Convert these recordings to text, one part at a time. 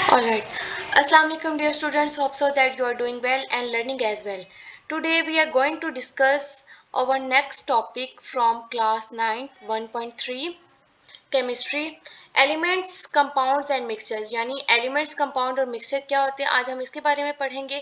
Alright. Assalamu alaikum dear students. Hope so that you are doing well and learning as well. Today we are going to discuss our next topic from class 9 1.3 chemistry. Elements compounds and mixtures यानी elements compound और mixture क्या होते हैं आज हम इसके बारे में पढ़ेंगे.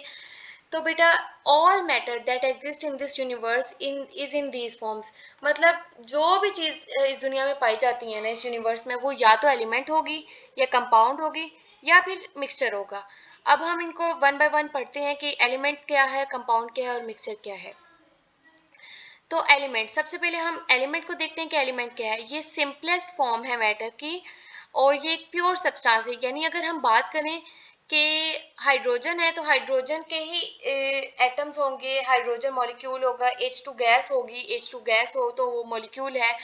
तो बेटा all matter that exist in this universe in is in these forms. मतलब जो भी चीज़ इस दुनिया में पाई जाती है ना इस यूनिवर्स में वो या तो एलिमेंट होगी या कंपाउंड होगी या फिर मिक्सचर होगा. अब हम इनको वन बाय वन पढ़ते हैं कि एलिमेंट क्या है, कंपाउंड क्या है और मिक्सचर क्या है. तो एलिमेंट, सबसे पहले हम एलिमेंट को देखते हैं कि एलिमेंट क्या है. ये सिंपलेस्ट फॉर्म है मैटर की और ये एक प्योर सब्सटेंस है. यानी अगर हम बात करें कि हाइड्रोजन है तो हाइड्रोजन के ही एटम्स होंगे, हाइड्रोजन मॉलिक्यूल होगा, H2 गैस होगी, H2 गैस हो तो वो मॉलिक्यूल है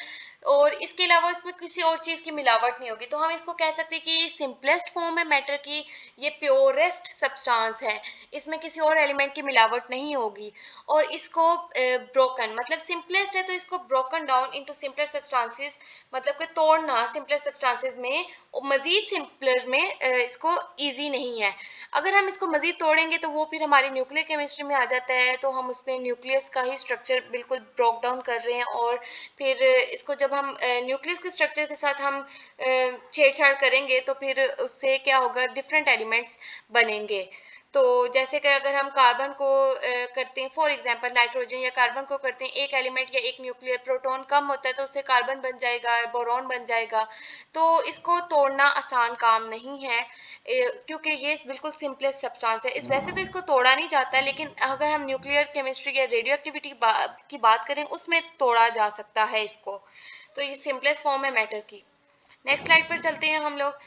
और इसके अलावा इसमें किसी और चीज़ की मिलावट नहीं होगी. तो हम इसको कह सकते हैं कि ये सिंपलेस्ट फॉर्म है मैटर की, ये प्योरेस्ट सब्सटेंस है, इसमें किसी और एलिमेंट की मिलावट नहीं होगी. और इसको ब्रोकन, मतलब सिंपलेस्ट है तो इसको broken down into simpler substances, मतलब कि तोड़ना सिंपलर सब्सटेंसेस में मज़ीद सिंपलर में इसको ईजी नहीं है. अगर हम इसको मज़ीद तोड़ेंगे तो वो फिर हमारी न्यूक्लियर केमिस्ट्री में आ जाता है. तो हम उसमें न्यूक्लियस का ही स्ट्रक्चर बिल्कुल ब्रोक डाउन कर रहे हैं और फिर इसको जब हम न्यूक्लियस के स्ट्रक्चर के साथ हम छेड़छाड़ करेंगे तो फिर उससे क्या होगा, डिफरेंट एलिमेंट्स बनेंगे. तो जैसे कि अगर हम कार्बन को करते हैं, फॉर एग्जांपल नाइट्रोजन या कार्बन को करते हैं, एक एलिमेंट या एक न्यूक्लियर प्रोटॉन कम होता है तो उससे कार्बन बन जाएगा, बोरॉन बन जाएगा. तो इसको तोड़ना आसान काम नहीं है क्योंकि ये बिल्कुल सिंपलेस्ट सब्सटेंस है. इस वैसे तो इसको तोड़ा नहीं जाता है लेकिन अगर हम न्यूक्लियर केमिस्ट्री या रेडियो एक्टिविटी की बात करें उसमें तोड़ा जा सकता है इसको. तो ये सिंपलेस्ट फॉर्म है मैटर की. नेक्स्ट स्लाइड पर चलते हैं हम लोग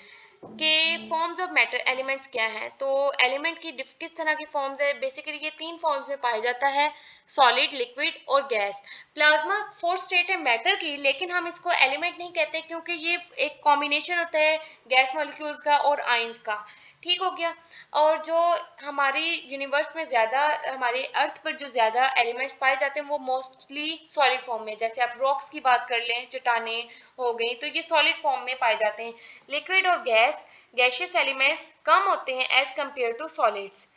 कि फॉर्म्स ऑफ मैटर एलिमेंट्स क्या हैं. तो एलिमेंट की किस तरह की फॉर्म्स है, बेसिकली ये तीन फॉर्म्स में पाया जाता है, सॉलिड, लिक्विड और गैस. प्लाज्मा फोर्थ स्टेट है मैटर की लेकिन हम इसको एलिमेंट नहीं कहते क्योंकि ये एक कॉम्बिनेशन होता है गैस मॉलिक्यूल्स का और आयंस का. ठीक हो गया. और जो हमारी यूनिवर्स में ज़्यादा, हमारे अर्थ पर जो ज़्यादा एलिमेंट्स पाए जाते हैं वो मोस्टली सॉलिड फॉर्म में, जैसे आप रॉक्स की बात कर लें, चट्टाने हो गई, तो ये सॉलिड फॉर्म में पाए जाते हैं. लिक्विड और गैशियस एलिमेंट्स कम होते हैं as compare to solids.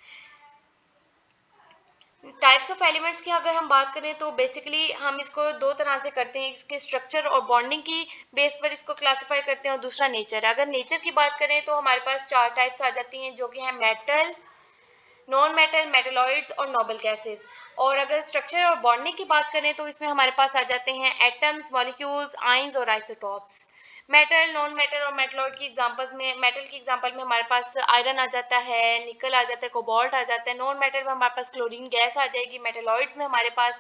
Types of elements की अगर हम बात करें तो बेसिकली हम इसको दो तरह से करते हैं, इसके स्ट्रक्चर और बॉन्डिंग की बेस पर इसको क्लासिफाई करते हैं और दूसरा नेचर. अगर नेचर की बात करें तो हमारे पास चार टाइप्स आ जाती हैं जो कि है मेटल, नॉन मेटल, मेटलॉइड्स और नोबल गैसेस. और अगर स्ट्रक्चर और बॉन्डिंग की बात करें तो इसमें हमारे पास आ जाते हैं एटम्स, मॉलिक्यूल्स, आयंस और आइसोटॉप्स. मेटल, नॉन मेटल और मेटलॉइड की एग्जांपल्स में, मेटल की एग्जांपल में हमारे पास आयरन आ जाता है, निकल आ जाता है, कोबाल्ट आ जाता है. नॉन मेटल में हमारे पास क्लोरीन गैस आ जाएगी. मेटलॉइड्स में हमारे पास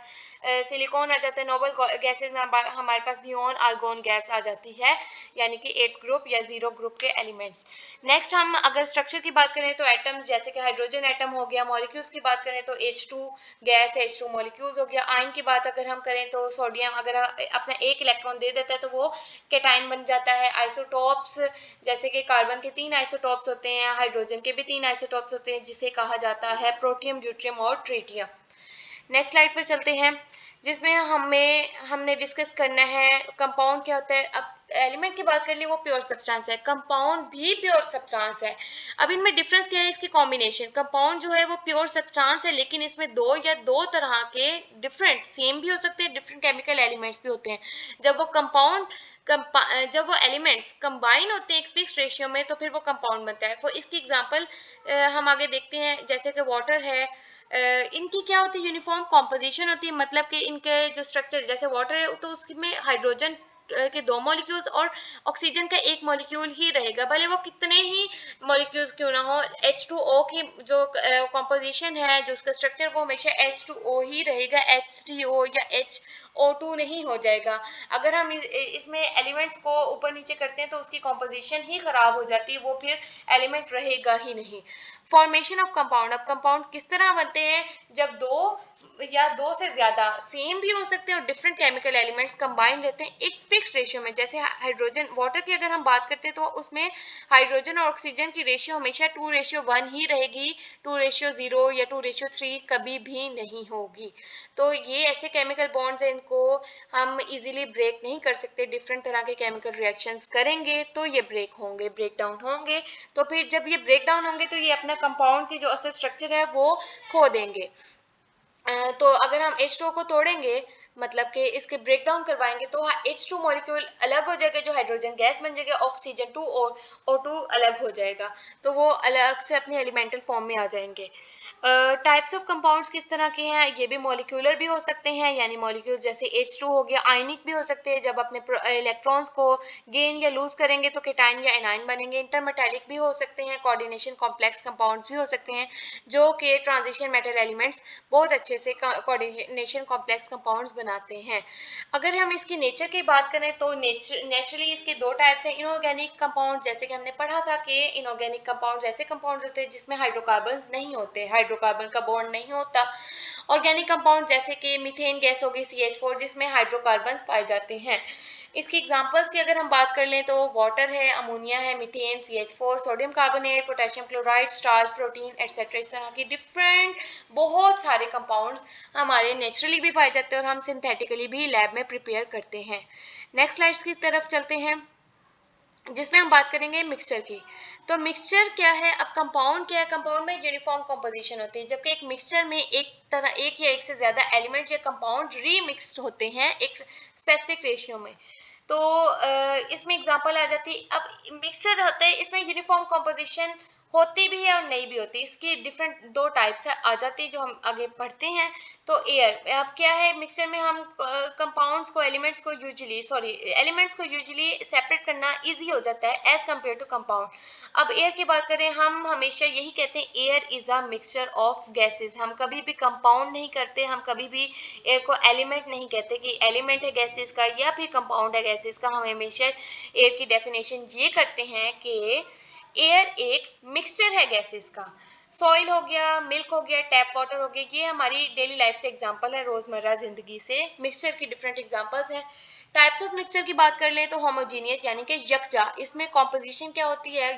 सिलिकॉन आ जाता है. नोबल गैसेज में हमारे पास नियोन, आर्गोन गैस आ जाती है, यानी कि एट्थ ग्रुप या जीरो ग्रुप के एलिमेंट्स. नेक्स्ट हम अगर स्ट्रक्चर की बात करें तो एटम्स, जैसे कि हाइड्रोजन एटम हो गया. मॉलिक्यूल्स की बात करें तो H2 गैस, H2 मॉलिक्यूल्स हो गया. आयन की बात अगर हम करें तो सोडियम अगर अपना एक इलेक्ट्रॉन दे देता है तो वो कैटायन बन जाता है. आइसोटॉप्स, जैसे कि कार्बन के 3 आइसोटॉप्स होते हैं, हाइड्रोजन के भी 3 आइसोटॉप्स होते हैं जिसे कहा जाता है प्रोटियम, ड्यूट्रियम और ट्रिटियम. नेक्स्ट स्लाइड पर चलते हैं जिसमें हमने डिस्कस करना है कंपाउंड क्या होता है. अब एलिमेंट की बात कर ली, वो प्योर सब्सटेंस है, कंपाउंड भी प्योर सब्सटेंस है. अब इनमें डिफरेंस क्या है, इसकी कॉम्बिनेशन. कंपाउंड जो है वो प्योर सब्सटेंस है लेकिन इसमें दो तरह के डिफरेंट, सेम भी हो सकते हैं, डिफरेंट केमिकल एलिमेंट्स भी होते हैं. जब वो जब वो एलिमेंट्स कंबाइन होते हैं एक फिक्स रेशियो में तो फिर वो कंपाउंड बनता है. फॉर इसकी एग्जांपल हम आगे देखते हैं, जैसे कि वाटर है. इनकी क्या होती है, यूनिफॉर्म कॉम्पोजिशन होती है, मतलब कि इनके जो स्ट्रक्चर, जैसे वाटर है तो उसमें हाइड्रोजन के दो मॉलिक्यूल्स और ऑक्सीजन का एक मॉलिक्यूल ही रहेगा, भले वो कितने ही मॉलिक्यूल्स क्यों ना हो. H2O की जो कॉम्पोजिशन है, जो उसका स्ट्रक्चर, वो हमेशा H2O ही रहेगा, H3O या HO2 नहीं हो जाएगा. अगर हम इसमें एलिमेंट्स को ऊपर नीचे करते हैं तो उसकी कॉम्पोजिशन ही खराब हो जाती है, वो फिर एलिमेंट रहेगा ही नहीं. Formation of compound. अब कंपाउंड किस तरह बनते हैं, जब दो या दो से ज्यादा सेम भी हो सकते हैं और डिफरेंट केमिकल एलिमेंट्स कंबाइन रहते हैं एक फिक्स रेशियो में। जैसे हाइड्रोजन वाटर की अगर हम बात करते हैं तो उसमें हाइड्रोजन और ऑक्सीजन की रेशियो हमेशा 2:1 ही रहेगी, 2:0 या 2:3 कभी भी नहीं होगी। तो ये ऐसे केमिकल बॉन्ड्स हैं, इनको हम इजीली ब्रेक नहीं कर सकते। डिफरेंट तरह के केमिकल रिएक्शंस करेंगे तो ये ब्रेक होंगे, ब्रेक डाउन होंगे। तो फिर जब ये ब्रेक डाउन होंगे तो ये अपना कंपाउंड की जो असल स्ट्रक्चर है वो खो देंगे। तो अगर हम H2O को तोड़ेंगे, मतलब कि इसके ब्रेक डाउन करवाएंगे, तो H2 मॉलिक्यूल अलग हो जाएगा, जो हाइड्रोजन गैस बन जाएगा, ऑक्सीजन 2 और O2 अलग हो जाएगा, तो वो अलग से अपने एलिमेंटल फॉर्म में आ जाएंगे। टाइप्स ऑफ कंपाउंड्स किस तरह के हैं, ये भी मॉलिक्यूलर भी हो सकते हैं, यानी मॉलिक्यूल जैसे H2 हो गया, आयनिक भी हो सकते हैं, जब अपने इलेक्ट्रॉन्स को गेन या लूज करेंगे तो केटाइन या एनाइन बनेंगे। इंटरमेटालिक भी हो सकते हैं, कोऑर्डिनेशन कॉम्प्लेक्स कंपाउंड्स भी हो सकते हैं, जो कि ट्रांजिशन मेटल एलिमेंट्स बहुत अच्छे से कोऑर्डिनेशन कॉम्प्लेक्स कंपाउंड्स बनाते हैं। अगर हम इसकी नेचर की बात करें तो नेचुरली इसके दो टाइप्स हैं। इनऑर्गेनिक कंपाउंड, जैसे कि हमने पढ़ा था कि इनऑर्गेनिक कंपाउंड ऐसे कंपाउंड्स होते हैं जिसमें हाइड्रोकार्बन नहीं होते, हाइड्रोकार्बन का बॉन्ड नहीं होता। ऑर्गेनिक कंपाउंड जैसे कि मीथेन गैस होगी CH4, जिसमें हाइड्रोकार्बन पाए जाते हैं। इसकी एग्जांपल्स की अगर हम बात कर लें तो वाटर है, अमोनिया है, methane, CH4, sodium carbonate, potassium chloride, starch, protein etcetera, इस तरह की डिफरेंट बहुत सारे कंपाउंड्स हमारे नेचुरली भी पाए जाते हैं और हम सिंथेटिकली भी लैब में प्रिपेयर करते हैं। नेक्स्ट स्लाइड्स की तरफ चलते हैं, जिसमें हम बात करेंगे मिक्सचर की। तो मिक्सचर क्या है, अब कंपाउंड क्या है, कंपाउंड में यूनिफॉर्म कंपोजिशन होती है, जबकि एक मिक्सचर में एक या एक से ज्यादा एलिमेंट या कंपाउंड रीमिक्स्ड होते हैं एक स्पेसिफिक रेशियो में। तो इसमें एग्जांपल आ जाती है, अब मिक्सचर होता है इसमें यूनिफॉर्म कंपोजिशन होती भी है और नहीं भी होती, इसकी डिफरेंट दो टाइप्स आ जाती है जो हम आगे पढ़ते हैं। तो एयर, अब क्या है, मिक्सचर में हम कंपाउंड्स को एलिमेंट्स को यूजुअली सेपरेट करना इजी हो जाता है एज कम्पेयर टू कंपाउंड। अब एयर की बात करें, हम हमेशा यही कहते हैं air is a mixture of gases, हम कभी भी कंपाउंड नहीं करते, हम कभी भी एयर को एलिमेंट नहीं कहते कि एलिमेंट है गैसेस का या फिर कंपाउंड है गैसेस का। हम हमेशा एयर की डेफिनेशन ये करते हैं कि एयर एक मिक्सचर है गैसेस का। सॉइल हो गया, मिल्क हो गया, टैप वाटर हो गया, ये हमारी डेली लाइफ से एग्जांपल है, रोजमर्रा जिंदगी से मिक्सचर की डिफरेंट एग्जांपल्स हैं। टाइप्स ऑफ मिक्सचर की बात कर लें तो होमोजीनियस यानी कि यकजा, इसमें कॉम्पोजिशन क्या होती है,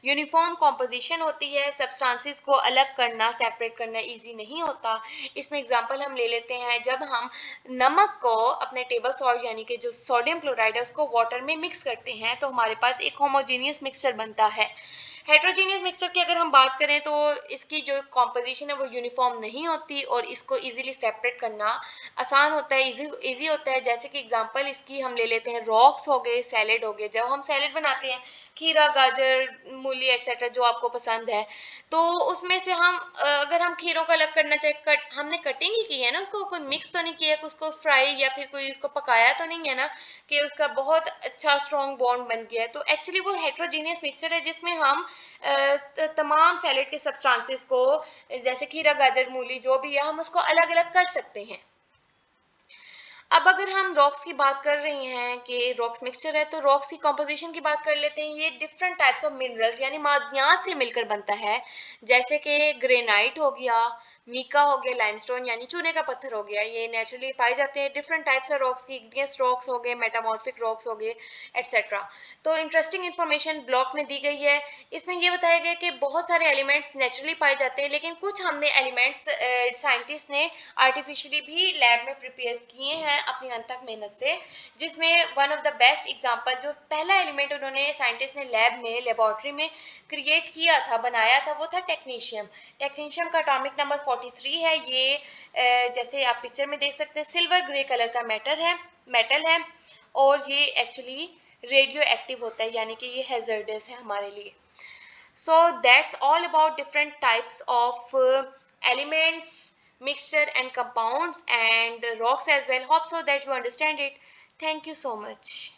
यूनिफॉर्म कॉम्पोजिशन होती है, सब्सटेंसेस को अलग करना, सेपरेट करना इजी नहीं होता। इसमें एग्जांपल हम ले लेते हैं, जब हम नमक को अपने टेबल सॉल्ट यानी कि जो सोडियम क्लोराइड है उसको वाटर में मिक्स करते हैं तो हमारे पास एक होमोजीनियस मिक्सचर बनता है। हेट्रोजीनियस मिक्सचर की अगर हम बात करें तो इसकी जो कॉम्पोजिशन है वो यूनिफॉर्म नहीं होती और इसको इजीली सेपरेट करना आसान होता है, इजी होता है। जैसे कि एग्जांपल इसकी हम ले लेते हैं, रॉक्स हो गए, सैलेड हो गए, जब हम सैलेड बनाते हैं, खीरा, गाजर, मूली एटसेट्रा जो आपको पसंद है, तो उसमें से हम अगर हम खीरों को अलग करना चाहे, हमने कटिंग ही की है ना, उसको कोई मिक्स तो नहीं किया, उसको फ्राई या फिर कोई उसको पकाया तो नहीं है ना, कि उसका बहुत अच्छा स्ट्रॉन्ग बॉन्ड बन गया है। तो एक्चुअली वो हेट्रोजीनियस मिक्सचर है जिसमें हम तमाम सैलेड के सब्सटेंसेस को, जैसे खीरा, गाजर, मूली जो भी है, हम उसको अलग अलग कर सकते हैं। अब अगर हम रॉक्स की बात कर रहे हैं कि रॉक्स मिक्सचर है, तो रॉक्स की कंपोजिशन की बात कर लेते हैं। ये डिफरेंट टाइप्स ऑफ मिनरल्स यानी मादनियात से मिलकर बनता है, जैसे कि ग्रेनाइट हो गया, मीका हो गया, लाइमस्टोन यानी चूने का पत्थर हो गया, ये नेचुरली पाए जाते हैं। डिफरेंट टाइप्स ऑफ रॉक्स की, इग्नियस रॉक्स हो गए, मेटामॉर्फिक रॉक्स हो गए एटसेट्रा। तो इंटरेस्टिंग इन्फॉर्मेशन ब्लॉक में दी गई है, इसमें ये बताया गया कि बहुत सारे एलिमेंट्स नेचुरली पाए जाते हैं, लेकिन कुछ हमने एलिमेंट्स साइंटिस्ट ने आर्टिफिशियली भी लैब में प्रिपेयर किए हैं अपनी अनथक मेहनत से, जिसमें one of the best example, जो पहला एलिमेंट उन्होंने साइंटिस्ट ने लैब में लेबोरेटरी में क्रिएट किया था, बनाया था, वो था टेक्नीशियम। टेक्नीशियम का एटॉमिक नंबर 43 है। ये जैसे आप पिक्चर में देख सकते हैं, सिल्वर ग्रे कलर का मेटल है और ये एक्चुअली रेडियो एक्टिव होता है, यानी कि ये हैजर्डस है हमारे लिए। So that's all about different types of elements, mixture and compounds and rocks as well. Hope so that you understand it. Thank you so much.